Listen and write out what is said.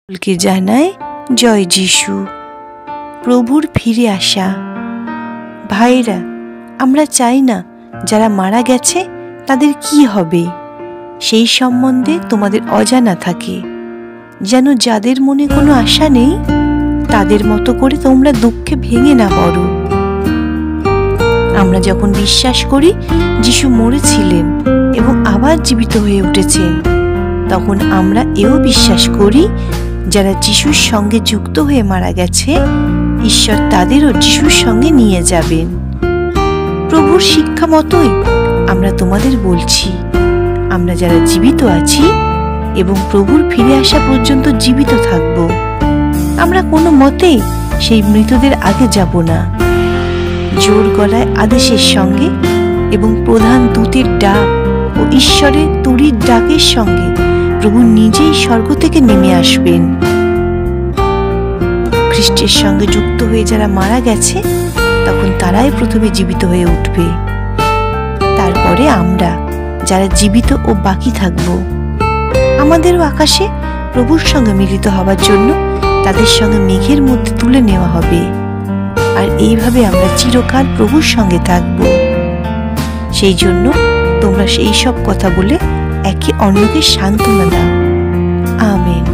সকলকে জানায় জয় যিশু। প্রভুর ফিরে আসা। ভাইরা, আমরা চাই না যারা মারা গেছে তাদের কি হবে সেই সম্বন্ধে তোমাদের অজানা থাকে, যেন যাদের মনে কোনো আশা নেই তাদের মতো করে তোমরা দুঃখে ভেঙে না পড়ো। আমরা যখন বিশ্বাস করি যিশু মরেছিলেন এবং আবার জীবিত হয়ে উঠেছেন, তখন আমরা এও বিশ্বাস করি যারা যিশুর সঙ্গে যুক্ত হয়ে মারা গেছে, ঈশ্বর তাদেরও যিশুর সঙ্গে নিয়ে যাবেন। প্রভুর শিক্ষা মতোই আমরা তোমাদের বলছি, আমরা যারা জীবিত আছি এবং প্রভুর ফিরে আসা পর্যন্ত জীবিত থাকব, আমরা কোনো মতেই সেই মৃতদের আগে যাব না। জোর গলায় আদেশের সঙ্গে এবং প্রধান দূতের ডাক ও ঈশ্বরের তুরির ডাকের সঙ্গে প্রভু নিজেই স্বর্গ থেকে নেমে আসবেন। খ্রিস্টের সঙ্গে যুক্ত হয়ে যারা মারা গেছে, তখন তারাই প্রথমে জীবিত হয়ে উঠবে। তারপরে আমরা যারা জীবিত ও বাকি থাকব, আমাদেরও আকাশে প্রভুর সঙ্গে মিলিত হবার জন্য তাদের সঙ্গে মেঘের মধ্যে তুলে নেওয়া হবে। আর এইভাবে আমরা চিরকাল প্রভুর সঙ্গে থাকব। সেই জন্য তোমরা সেই সব কথা বলে একে অন্যকে সান্ত্বনা দাও। আমেন।